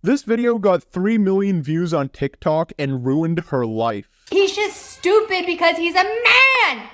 This video got 3 million views on TikTok and ruined her life. He's just stupid because he's a man!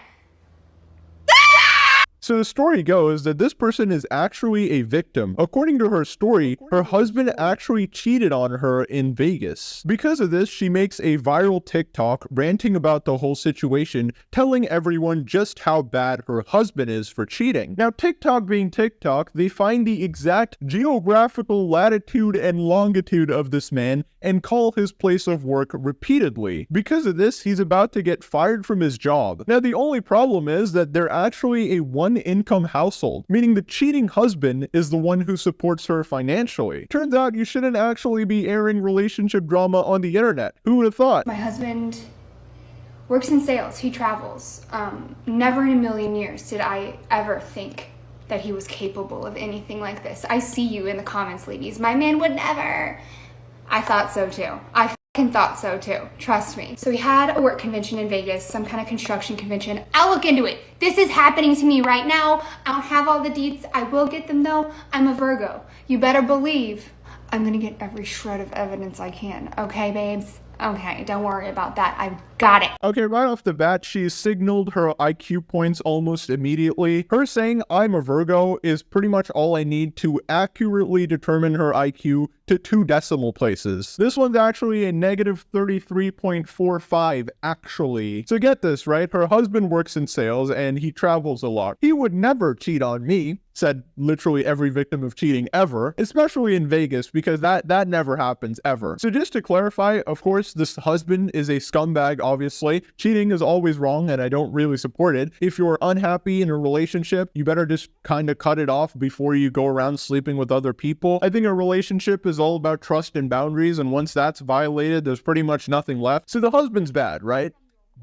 So the story goes that this person is actually a victim. According to her story, her husband actually cheated on her in Vegas. Because of this, she makes a viral TikTok ranting about the whole situation, telling everyone just how bad her husband is for cheating. Now, TikTok being TikTok, they find the exact geographical latitude and longitude of this man and call his place of work repeatedly. Because of this, he's about to get fired from his job. Now, the only problem is that they're actually a one-income household, meaning the cheating husband is the one who supports her financially. Turns out you shouldn't actually be airing relationship drama on the internet. Who would have thought? My husband works in sales. He travels. Never in a million years did I ever think that he was capable of anything like this. I see you in the comments, ladies. My man would never. I thought so too. I f***ing thought so too. Trust me. So we had a work convention in Vegas, some kind of construction convention. I'll look into it. This is happening to me right now. I don't have all the deets. I will get them though. I'm a Virgo. You better believe I'm gonna get every shred of evidence I can. Okay, babes? Okay, don't worry about that. I've got it. Okay, right off the bat, she signaled her IQ points almost immediately. Her saying, "I'm a Virgo," is pretty much all I need to accurately determine her IQ to 2 decimal places. This one's actually a negative 33.45, actually. So get this, right? Her husband works in sales and he travels a lot. He would never cheat on me, said literally every victim of cheating ever, especially in Vegas, because that never happens ever. So just to clarify, of course, this husband is a scumbag, obviously. Cheating is always wrong and I don't really support it. If you're unhappy in a relationship, you better just kind of cut it off before you go around sleeping with other people. I think a relationship is all about trust and boundaries, and once that's violated, there's pretty much nothing left. So the husband's bad, right?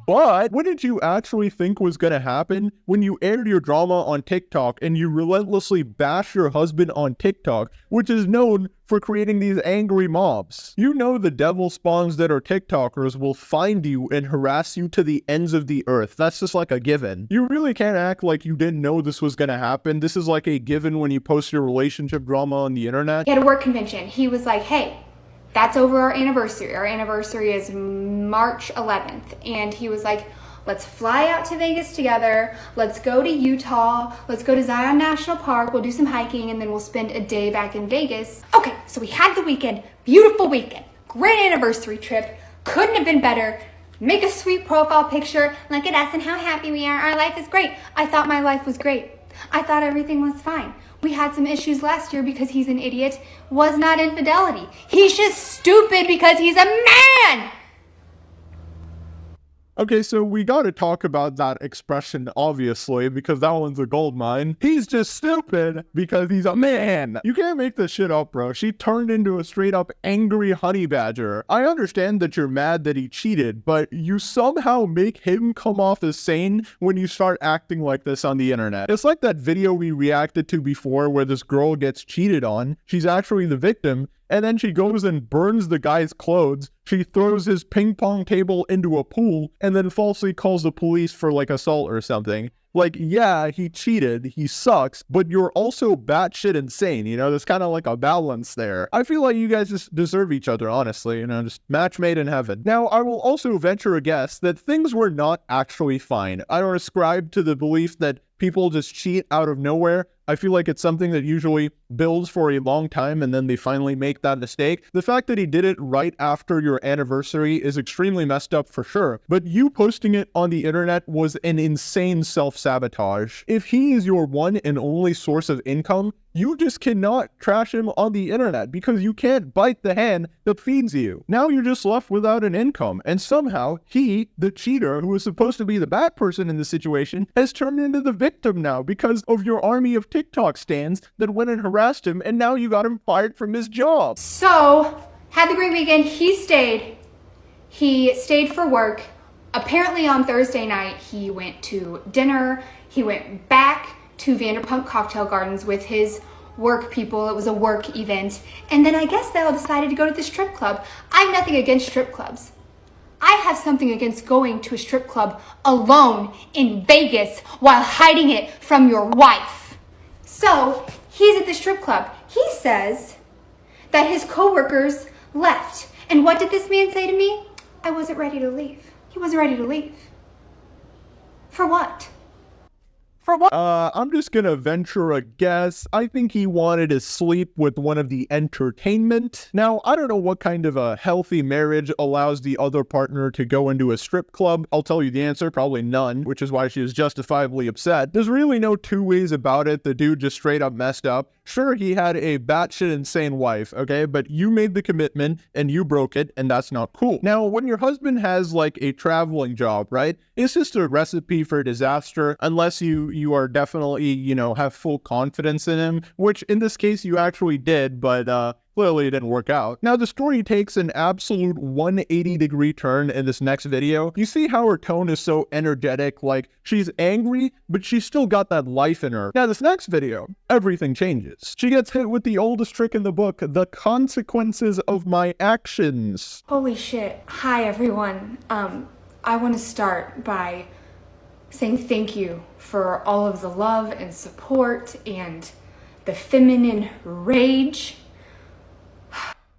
But what did you actually think was going to happen when you aired your drama on TikTok and you relentlessly bash your husband on TikTok, which is known for creating these angry mobs? You know the devil spawns that are TikTokers will find you and harass you to the ends of the earth. That's just like a given. You really can't act like you didn't know this was going to happen. This is like a given when you post your relationship drama on the internet. He had a work convention. He was like, hey, that's over our anniversary. Our anniversary is March 11th. And he was like, let's fly out to Vegas together. Let's go to Utah. Let's go to Zion National Park. We'll do some hiking and then we'll spend a day back in Vegas. Okay, so we had the weekend. Beautiful weekend. Great anniversary trip. Couldn't have been better. Make a sweet profile picture. Look at us and how happy we are. Our life is great. I thought my life was great. I thought everything was fine. We had some issues last year because he's an idiot. Was not infidelity. He's just stupid because he's a man! Okay, so we gotta talk about that expression, obviously, because that one's a gold mine. He's just stupid because he's a man. You can't make this shit up, bro. She turned into a straight up angry honey badger. I understand that you're mad that he cheated, but you somehow make him come off as sane when you start acting like this on the internet. It's like that video we reacted to before where this girl gets cheated on. She's actually the victim, and then she goes and burns the guy's clothes. She throws his ping pong table into a pool and then falsely calls the police for like assault or something. Like, yeah, he cheated, he sucks, but you're also batshit insane, you know? There's kind of like a balance there. I feel like you guys just deserve each other, honestly, you know, just match made in heaven. Now, I will also venture a guess that things were not actually fine. I don't ascribe to the belief that people just cheat out of nowhere. I feel like it's something that usually builds for a long time and then they finally make that mistake. The fact that he did it right after your anniversary is extremely messed up for sure, but you posting it on the internet was an insane self-sabotage. If he is your one and only source of income, you just cannot trash him on the internet because you can't bite the hand that feeds you. Now you're just left without an income, and somehow he, the cheater, who was supposed to be the bad person in the situation, has turned into the victim now because of your army of TikTok stans that went and harassed him, and now you got him fired from his job. So, had the great weekend. He stayed for work. Apparently on Thursday night, he went to dinner. He went back to Vanderpump Cocktail Gardens with his work people. It was a work event. And then I guess they all decided to go to the strip club. I have nothing against strip clubs. I have something against going to a strip club alone in Vegas while hiding it from your wife. So he's at the strip club. He says that his coworkers left. And what did this man say to me? I wasn't ready to leave. He wasn't ready to leave. For what? I'm just gonna venture a guess. I think he wanted to sleep with one of the entertainment. Now, I don't know what kind of a healthy marriage allows the other partner to go into a strip club. I'll tell you the answer, probably none, which is why she was justifiably upset. There's really no two ways about it. The dude just straight up messed up. Sure, he had a batshit insane wife, okay? But you made the commitment and you broke it, and that's not cool. Now, when your husband has like a traveling job, right? It's just a recipe for disaster unless you are definitely, you know, have full confidence in him, which in this case you actually did, but clearly it didn't work out. Now, the story takes an absolute 180-degree turn in this next video. You see how her tone is so energetic, like she's angry, but she's still got that life in her. Now, this next video, everything changes. She gets hit with the oldest trick in the book, the consequences of my actions. Holy shit. Hi, everyone. I want to start by saying thank you for all of the love and support and the feminine rage.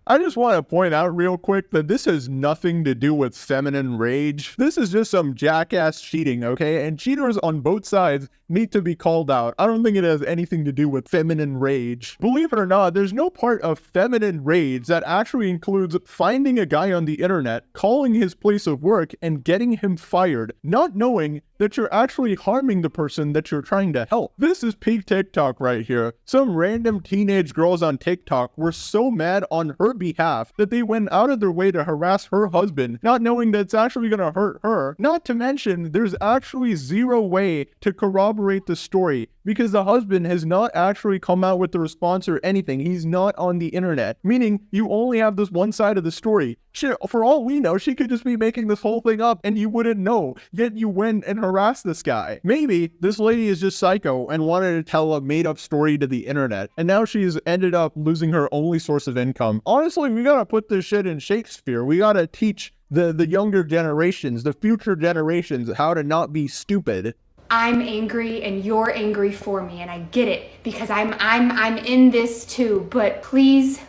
I just want to point out real quick that this has nothing to do with feminine rage. This is just some jackass cheating, okay? And cheaters on both sides need to be called out. I don't think it has anything to do with feminine rage. Believe it or not, there's no part of feminine rage that actually includes finding a guy on the internet, calling his place of work, and getting him fired, not knowing that you're actually harming the person that you're trying to help. This is peak TikTok right here. Some random teenage girls on TikTok were so mad on her behalf that they went out of their way to harass her husband, not knowing that it's actually gonna hurt her. Not to mention, there's actually zero way to corroborate the story because the husband has not actually come out with the response or anything. He's not on the internet, meaning you only have this one side of the story. Shit, for all we know, she could just be making this whole thing up and you wouldn't know, yet you went and harassed this guy. Maybe this lady is just psycho and wanted to tell a made-up story to the internet, and now she's ended up losing her only source of income. Honestly, we gotta put this shit in Shakespeare. We gotta teach the younger generations, the future generations, how to not be stupid. I'm angry and you're angry for me, and I get it because I'm in this too, but please,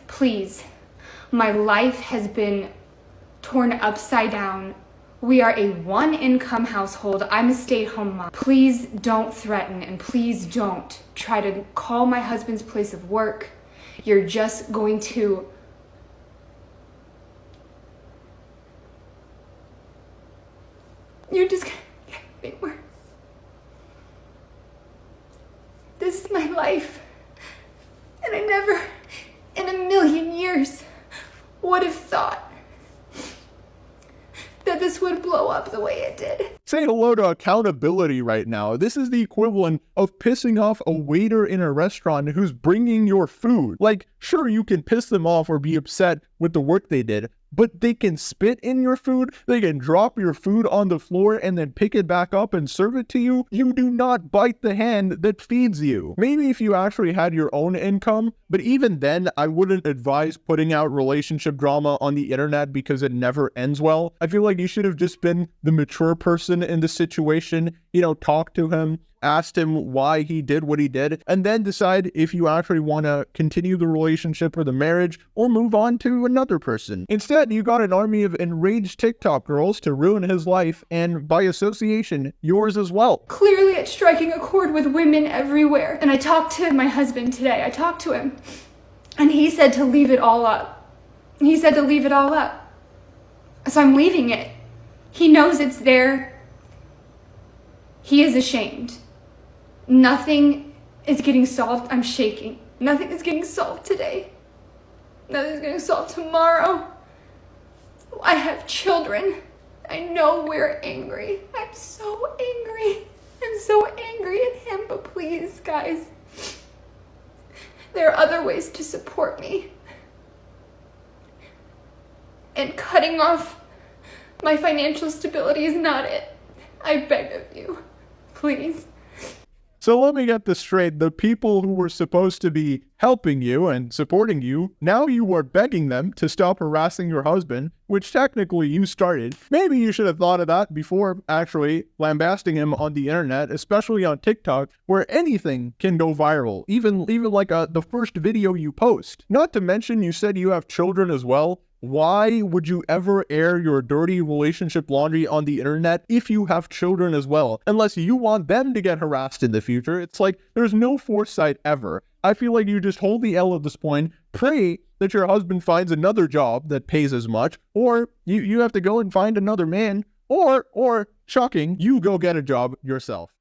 my life has been torn upside down. We are a one-income household. I'm a stay-at-home mom. Please don't threaten, and please don't try to call my husband's place of work. You're just going to make it worse. This is my life, and I never in a million years would have thought that this would blow up the way it did. Say hello to accountability right now. This is the equivalent of pissing off a waiter in a restaurant who's bringing your food. Like, sure, you can piss them off or be upset with the work they did, but they can spit in your food, they can drop your food on the floor and then pick it back up and serve it to you. You do not bite the hand that feeds you. Maybe if you actually had your own income, but even then, I wouldn't advise putting out relationship drama on the internet because it never ends well. I feel like you should have just been the mature person in the situation, you know, talk to him, asked him why he did what he did, and then decide if you actually want to continue the relationship or the marriage or move on to another person. Instead, you got an army of enraged TikTok girls to ruin his life and, by association, yours as well. Clearly it's striking a chord with women everywhere. And I talked to my husband today. I talked to him, and he said to leave it all up. He said to leave it all up. So I'm leaving it. He knows it's there. He is ashamed. Nothing is getting solved. I'm shaking. Nothing is getting solved today. Nothing's getting solved tomorrow. I have children. I know we're angry. I'm so angry. I'm so angry at him, but please, guys, there are other ways to support me. And cutting off my financial stability is not it. I beg of you, please. So let me get this straight. The people who were supposed to be helping you and supporting you. Now you are begging them to stop harassing your husband, which technically you started. Maybe you should have thought of that before actually lambasting him on the internet, especially on TikTok, where anything can go viral, even like the first video you post. Not to mention, you said you have children as well. Why would you ever air your dirty relationship laundry on the internet if you have children as well? Unless you want them to get harassed in the future. It's like there's no foresight ever. I feel like you just hold the L at this point, pray that your husband finds another job that pays as much, or you have to go and find another man, or shocking, you go get a job yourself.